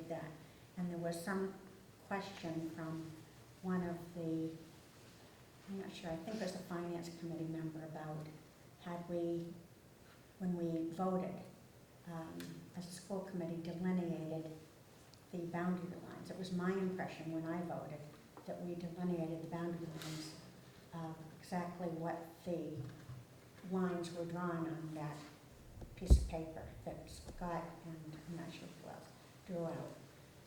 did that. And there was some question from one of the, I'm not sure, I think it was the finance committee member about had we, when we voted, as a school committee delineated the boundary lines. It was my impression when I voted that we delineated the boundary lines of exactly what the lines were drawn on that piece of paper that Scott and I'm not sure who else drew out.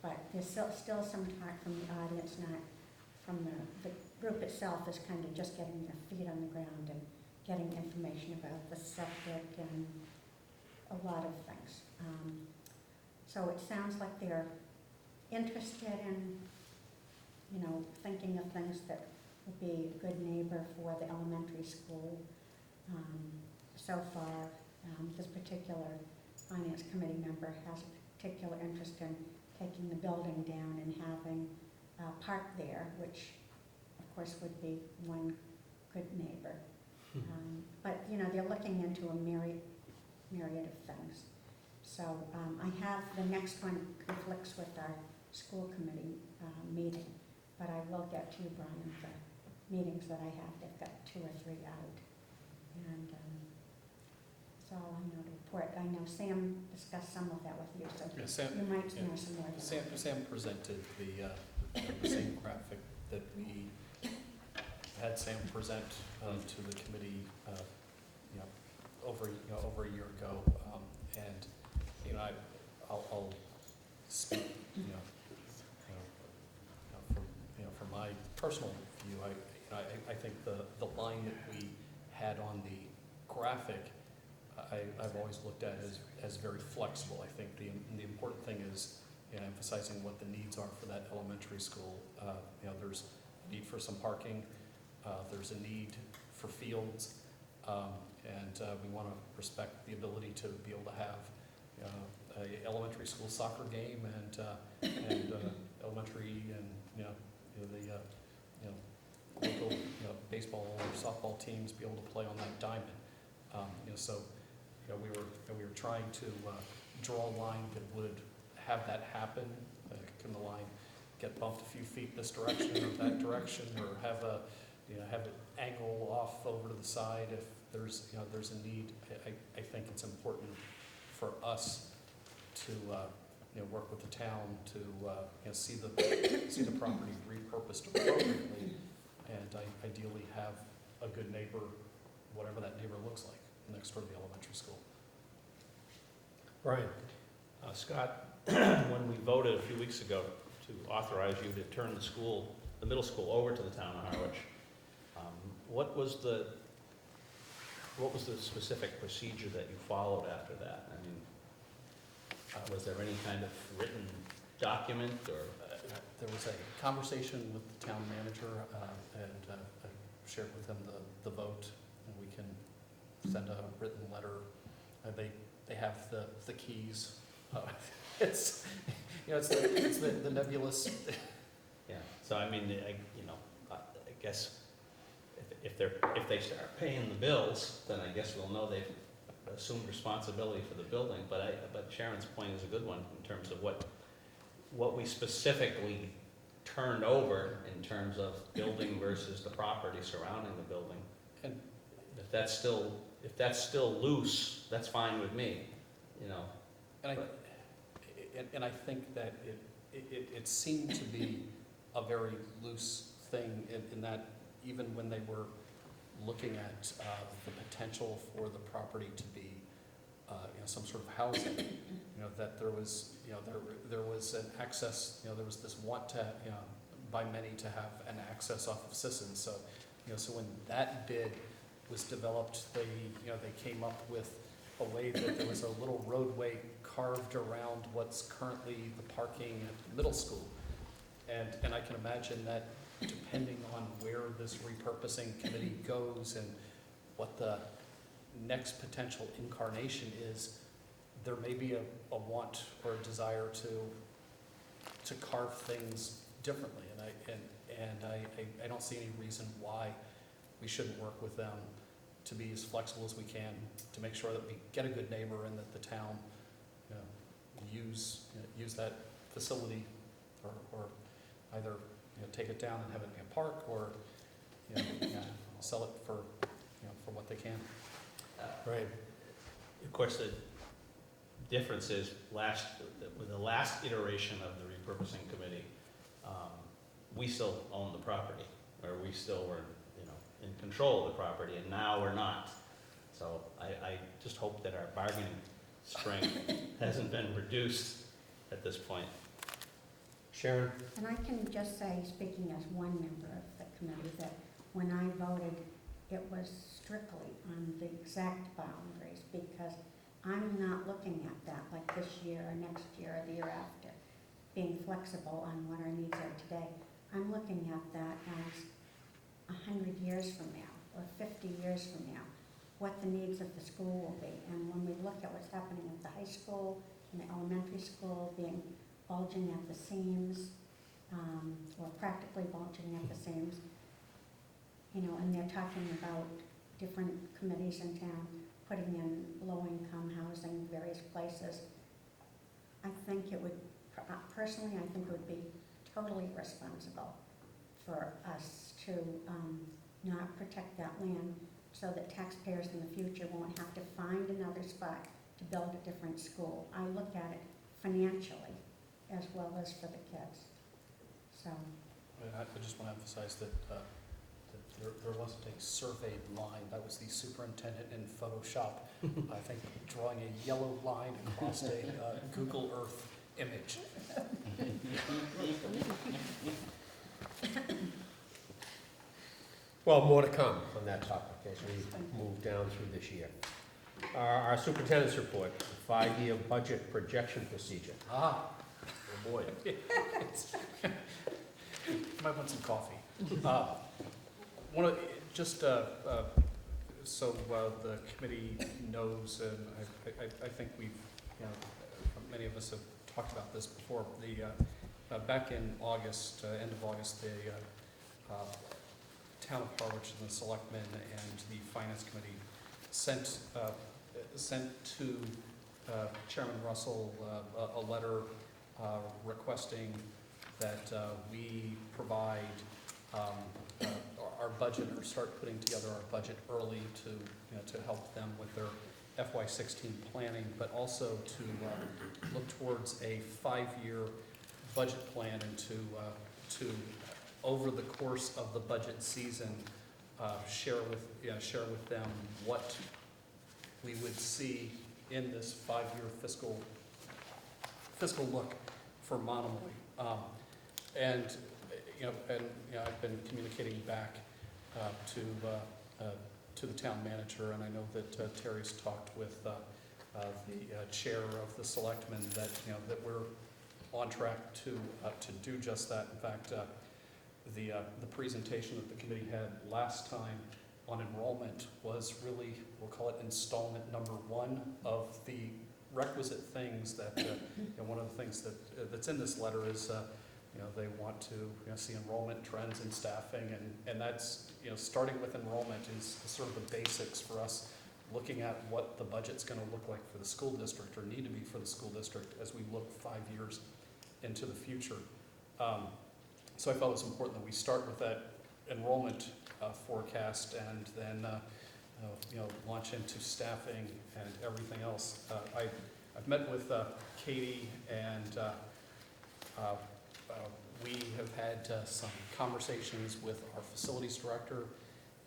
But there's still some talk from the audience, not from the group itself, is kind of just getting their feet on the ground and getting information about the subject and a lot of things. So it sounds like they're interested in, you know, thinking of things that would be a good neighbor for the elementary school. So far, this particular finance committee member has a particular interest in taking the building down and having a park there, which of course would be one good neighbor. But you know, they're looking into a myriad of things. So I have, the next one conflicts with our school committee meeting, but I will get to you, Brian, the meetings that I have. They've got 2 or 3 out. And that's all I know to report. I know Sam discussed some of that with you, so Yeah, Sam, you might know some more. Sam presented the same graphic that we had Sam present to the committee, over a year ago, and I'll speak, from my personal view. I think the line that we had on the graphic, I've always looked at as very flexible. I think the important thing is emphasizing what the needs are for that elementary school. There's a need for some parking, there's a need for fields, and we want to respect the ability to be able to have a elementary school soccer game and elementary and the local baseball or softball teams be able to play on that diamond. So we were trying to draw a line that would have that happen. Can the line get bumped a few feet this direction or that direction, or have it angle off over to the side if there's a need? I think it's important for us to work with the town to see the property repurposed appropriately, and ideally have a good neighbor, whatever that neighbor looks like, next door to the elementary school. Brian. Scott, when we voted a few weeks ago to authorize you to turn the middle school over to the town of Harwich, what was the specific procedure that you followed after that? I mean, was there any kind of written document or? There was a conversation with the town manager, and I shared with him the vote, and we can send a written letter. They have the keys. It's the nebulous. Yeah. So I mean, I guess if they start paying the bills, then I guess we'll know they've assumed responsibility for the building. But Sharon's point is a good one in terms of what we specifically turned over in terms of building versus the property surrounding the building. And if that's still loose, that's fine with me. And I think that it seemed to be a very loose thing in that even when they were looking at the potential for the property to be some sort of housing, that there was there was an access, there was this want to by many to have an access off of Sisson. So so when that bid was developed, they came up with a way that there was a little roadway carved around what's currently the parking at the middle school. And I can imagine that depending on where this repurposing committee goes and what the next potential incarnation is, there may be a want or a desire to carve things differently. And I don't see any reason why we shouldn't work with them to be as flexible as we can to make sure that we get a good neighbor and that the town use that facility, or either, take it down and have it be a park, or, sell it for, for what they can. Right. Of course, the difference is with the last iteration of the repurposing committee, we still own the property, or we still were, in control of the property, and now we're not. So I just hope that our bargaining strength hasn't been reduced at this point. Sharon? And I can just say, speaking as one member of the committee, that when I voted, it was strictly on the exact boundaries, because I'm not looking at that like this year or next year or the year after, being flexible on what our needs are today. I'm looking at that as 100 years from now, or 50 years from now, what the needs of the school will be. And when we look at what's happening at the high school and the elementary school being bulging at the seams, or practically bulging at the seams, and they're talking about different committees in town putting in low-income housing various places. I think it would, personally, I think it would be totally irresponsible for us to not protect that land, so that taxpayers in the future won't have to find another spot to build a different school. I look at it financially as well as for the kids. So, I just want to emphasize that, that there wasn't a surveyed line. That was the superintendent in Photoshop, I think, drawing a yellow line across a Google Earth image. Well, more to come on that topic as we move down through this year. Our superintendent's report, 5-year budget projection procedure. Oh boy. Might want some coffee. So the committee knows, and I think we've, many of us have talked about this before. Back in August, end of August, the town of Harwich and the selectmen and the finance committee sent to Chairman Russell a letter requesting that we provide our budget, or start putting together our budget early to help them with their FY16 planning, but also to look towards a 5-year budget plan, and to over the course of the budget season share with them what we would see in this 5-year fiscal look for Monomoy. I've been communicating back to the town manager, and I know that Terry's talked with the chair of the selectmen that we're on track to do just that. In fact, the presentation that the committee had last time on enrollment was really, we'll call it installment number 1 of the requisite things that one of the things that's in this letter is they want to see enrollment trends and staffing, and that's starting with enrollment is sort of the basics for us, looking at what the budget's going to look like for the school district, or need to be for the school district, as we look 5 years into the future. So I felt it was important that we start with that enrollment forecast, and then launch into staffing and everything else. I've met with Katie, and we have had some conversations with our facilities director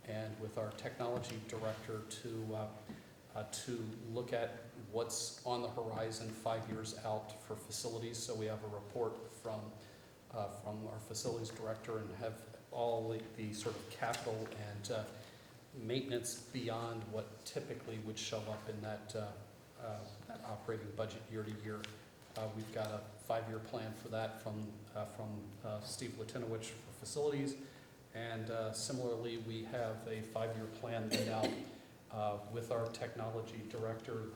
and with our technology director to look at what's on the horizon 5 years out for facilities. So we have a report from our facilities director, and have all the sort of capital and maintenance beyond what typically would show up in that operating budget year to year. We've got a 5-year plan for that from Steve Latinowich for facilities, and similarly we have a 5-year plan laid out with our technology director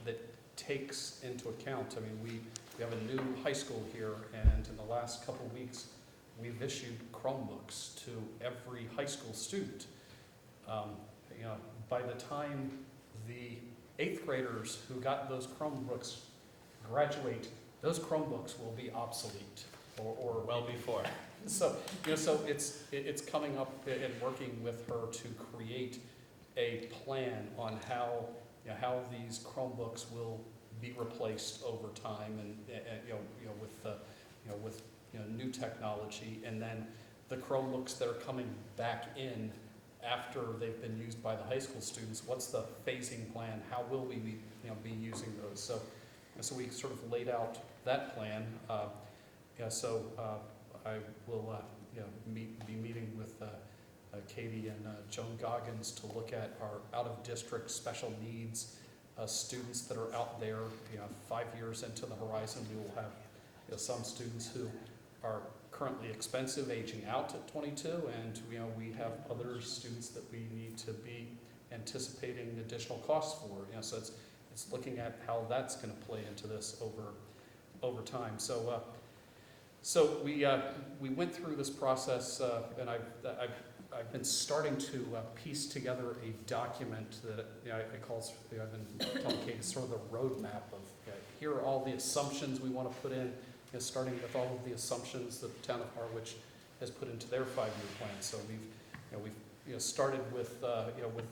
that takes into account. I mean, we have a new high school here, and in the last couple of weeks we've issued Chromebooks to every high school student. By the time the 8th graders who got those Chromebooks graduate those Chromebooks will be obsolete, or Well before. so, so it's coming up and working with her to create a plan on how, how these Chromebooks will be replaced over time and with new technology, and then the Chromebooks that are coming back in after they've been used by the high school students, what's the phasing plan? How will we be, be using those? So we sort of laid out that plan. I will be meeting with Katie and Joan Goggins to look at our out-of-district special needs students that are out there. 5 years into the horizon, we will have some students who are currently expensive, aging out at 22, and we have other students that we need to be anticipating additional costs for. So it's looking at how that's going to play into this over time. So we went through this process, and I've been starting to piece together a document that I call, I've been telling Kate, it's sort of the roadmap of here are all the assumptions we want to put in, starting with all of the assumptions that the town of Harwich has put into their 5-year plan. So we've started with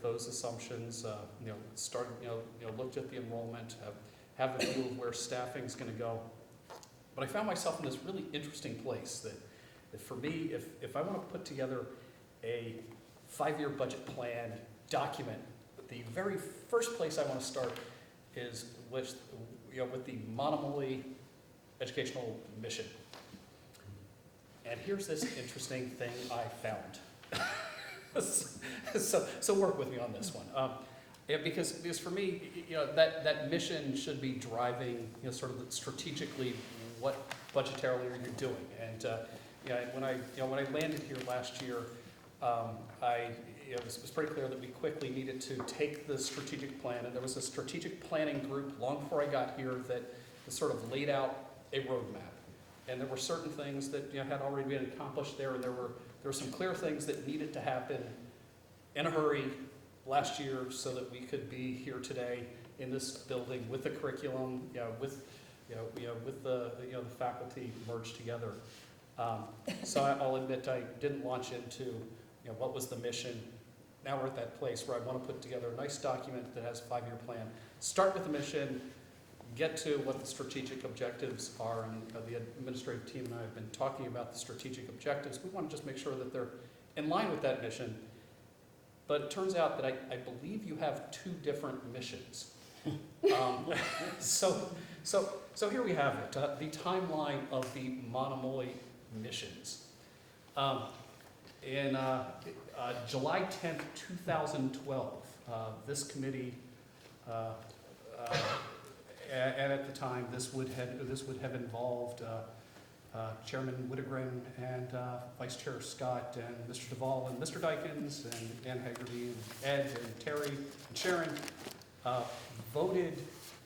those assumptions, started looked at the enrollment, have a view of where staffing's going to go. But I found myself in this really interesting place that for me, if I want to put together a 5-year budget plan document, the very first place I want to start is with the Monomoy educational mission. And here's this interesting thing I found. So work with me on this one. Because for me, that mission should be driving, sort of strategically what budgetarily are you doing. And when I landed here last year, it was pretty clear that we quickly needed to take the strategic plan, and there was a strategic planning group long before I got here that sort of laid out a roadmap. And there were certain things that had already been accomplished there, and there were some clear things that needed to happen in a hurry last year so that we could be here today in this building with the curriculum, with the faculty merged together. So I'll admit I didn't launch into what was the mission. Now we're at that place where I want to put together a nice document that has a 5-year plan. Start with the mission, get to what the strategic objectives are, and the administrative team and I have been talking about the strategic objectives. We want to just make sure that they're in line with that mission. But it turns out that I believe you have 2 different missions. So here we have it, the timeline of the Monomoy missions. In July 10th, 2012, this committee, and at the time, this would have involved Chairman Whittegren and Vice Chair Scott and Mr. Duvall and Mr. Dykens and Ann Haggerty and Ed and Terry and Sharon voted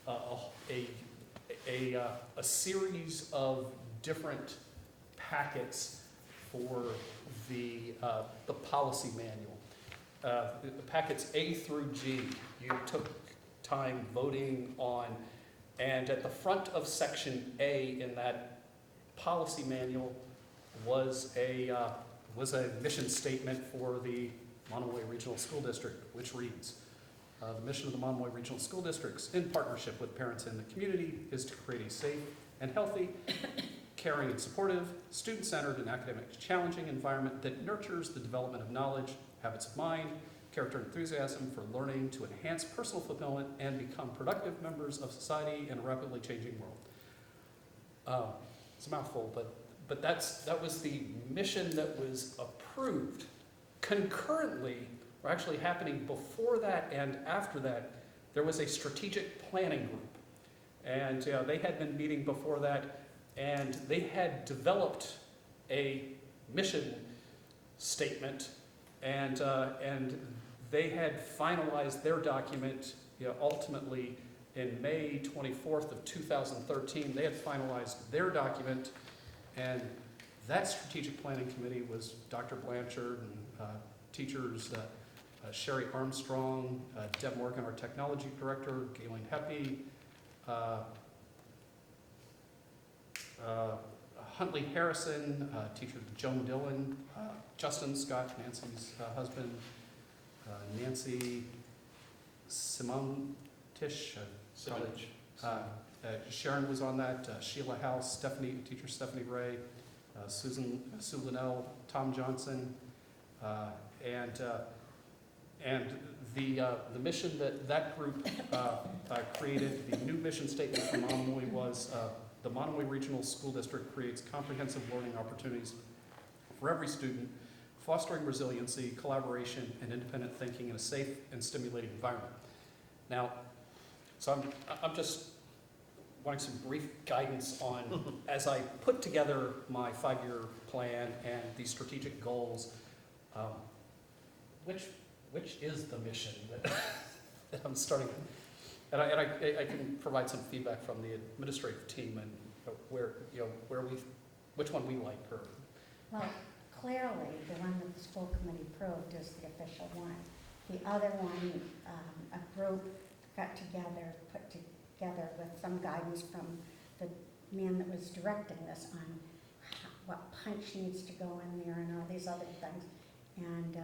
a series of different packets for the policy manual. The packets A through G, you took time voting on, and at the front of section A in that policy manual was a mission statement for the Monomoy Regional School District, which reads, the mission of the Monomoy Regional School Districts, in partnership with parents in the community, is to create a safe and healthy, caring and supportive, student-centered and academically challenging environment that nurtures the development of knowledge, habits of mind, character and enthusiasm for learning to enhance personal fulfillment and become productive members of society in a rapidly changing world. It's a mouthful, but that was the mission that was approved. Concurrently, or actually happening before that and after that, there was a strategic planning group. And they had been meeting before that, and they had developed a mission statement, and they had finalized their document ultimately in May 24th of 2013. They had finalized their document, and that strategic planning committee was Dr. Blanchard and teachers Sherry Armstrong, Deb Morgan, our technology director, Galen Heppy, Huntley Harrison, teacher Joan Dillon, Justin Scott, Nancy's husband, Nancy Simone Tish, Simonage. Sharon was on that, Sheila House, teacher Stephanie Ray, Sue Linnell, Tom Johnson, and the mission that group created, the new mission statement for Monomoy was, the Monomoy Regional School District creates comprehensive learning opportunities for every student, fostering resiliency, collaboration, and independent thinking in a safe and stimulating environment. Now, so I'm just wanting some brief guidance on, as I put together my 5-year plan and these strategic goals, which is the mission that I'm starting? And I can provide some feedback from the administrative team and which one we like, or Well, clearly, the one that the school committee approved is the official one. The other one, a group got together, put together with some guidance from the man that was directing this on what punch needs to go in there and all these other things. And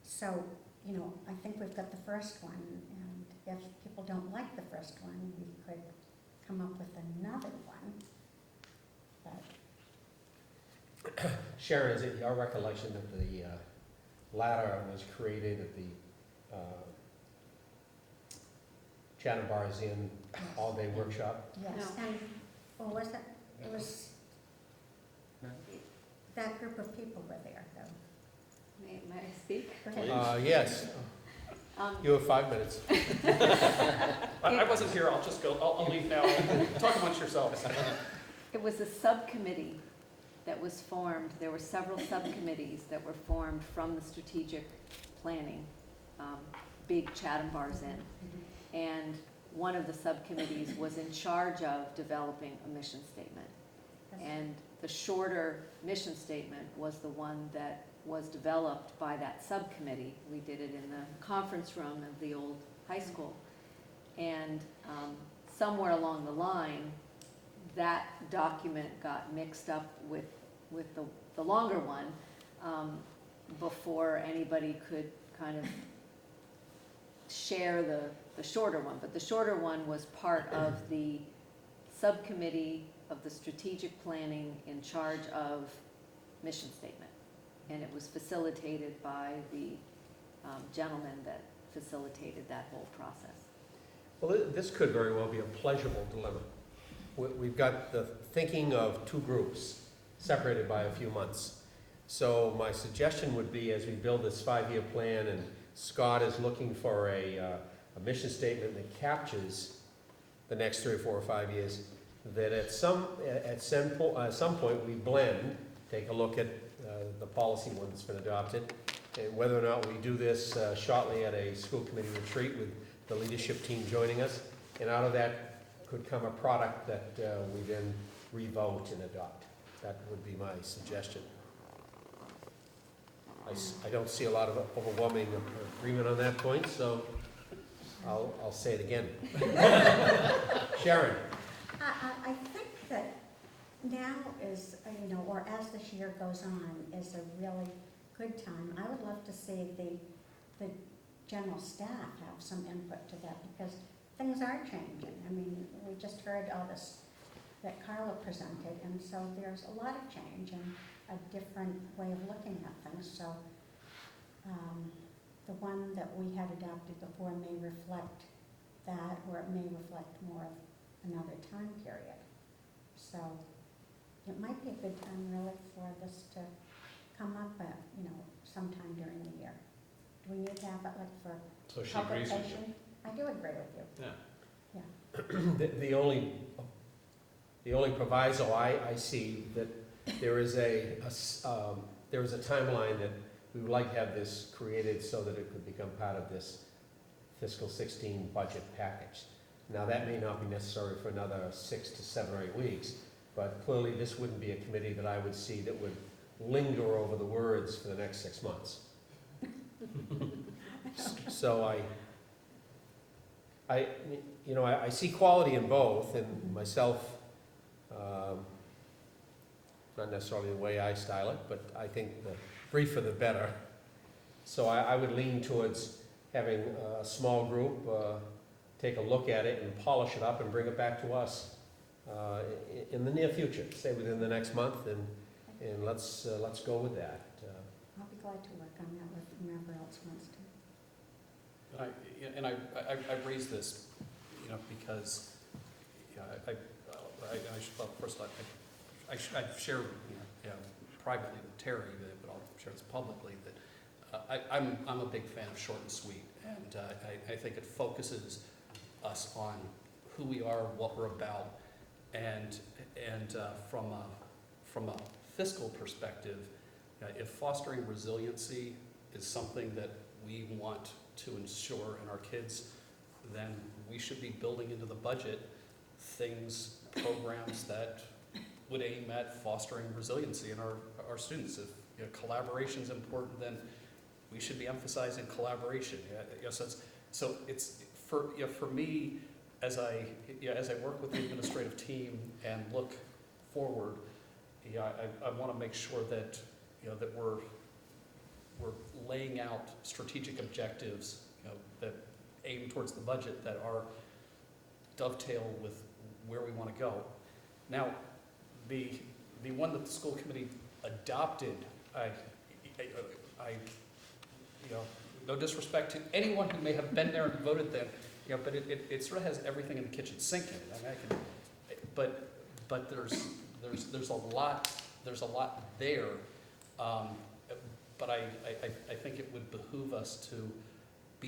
so, I think we've got the first one, and if people don't like the first one, we could come up with another one. But Sharon, is it your recollection that the latter was created at the Chatham Bars Inn all-day workshop? yes, No. and, or was it, it was, that group of people were there, though. May I speak? Go ahead. Yes, you have 5 minutes. I wasn't here, I'll just go, I'll leave now. Talk amongst yourselves. It was a subcommittee that was formed. There were several subcommittees that were formed from the strategic planning, big Chatham Bars Inn. And one of the subcommittees was in charge of developing a mission statement. And the shorter mission statement was the one that was developed by that subcommittee. We did it in the conference room of the old high school. And somewhere along the line, that document got mixed up with the longer one before anybody could kind of share the shorter one. But the shorter one was part of the subcommittee of the strategic planning in charge of mission statement. And it was facilitated by the gentleman that facilitated that whole process. Well, this could very well be a pleasurable dilemma. We've got the thinking of 2 groups separated by a few months. So my suggestion would be, as we build this 5-year plan and Scott is looking for a mission statement that captures the next 3 or 4 or 5 years, that at some point we blend, take a look at the policy one that's been adopted, and whether or not we do this shortly at a school committee retreat with the leadership team joining us, and out of that could come a product that we then revote and adopt. That would be my suggestion. I don't see a lot of overwhelming agreement on that point, so I'll say it again. Sharon? I think that now is, or as this year goes on, is a really good time. I would love to see the general staff have some input to that, because things are changing. I mean, we just heard all this that Carla presented, and so there's a lot of change and a different way of looking at things. So the one that we had adopted before may reflect that, or it may reflect more of another time period. So it might be a good time really for this to come up at, sometime during the year. Do we need to have it like for So she agrees with you? publication? I do agree with you. Yeah. The only proviso I see that there is a timeline that we would like to have this created so that it could become part of this fiscal 16 budget package. Now, that may not be necessary for another 6 to 7 or 8 weeks, but clearly this wouldn't be a committee that I would see that would linger over the words for the next 6 months. So I see quality in both, and myself, not necessarily the way I style it, but I think the briefer the better. So I would lean towards having a small group take a look at it and polish it up and bring it back to us in the near future, say within the next month, and let's go with that. I'll be glad to work on that with whomever else wants to. And I raised this, you know, because, you know, I should, well, first I've shared, you know, privately with Terry, but I'll share this publicly, that I'm a big fan of short and sweet, and I think it focuses us on who we are, what we're about, and from a fiscal perspective, if fostering resiliency is something that we want to ensure in our kids, then we should be building into the budget things, programs that would aim at fostering resiliency in our students. If, you know, collaboration is important, then we should be emphasizing collaboration. So it's for me, as I work with the administrative team and look forward, I want to make sure that, you know, that we're laying out strategic objectives, you know, that aim towards the budget, that are dovetail with where we want to go. Now, the one that the school committee adopted, I you know, no disrespect to anyone who may have been there and voted then, you know, but it sort of has everything in the kitchen sink in it. I mean, but there's a lot there, but I think it would behoove us to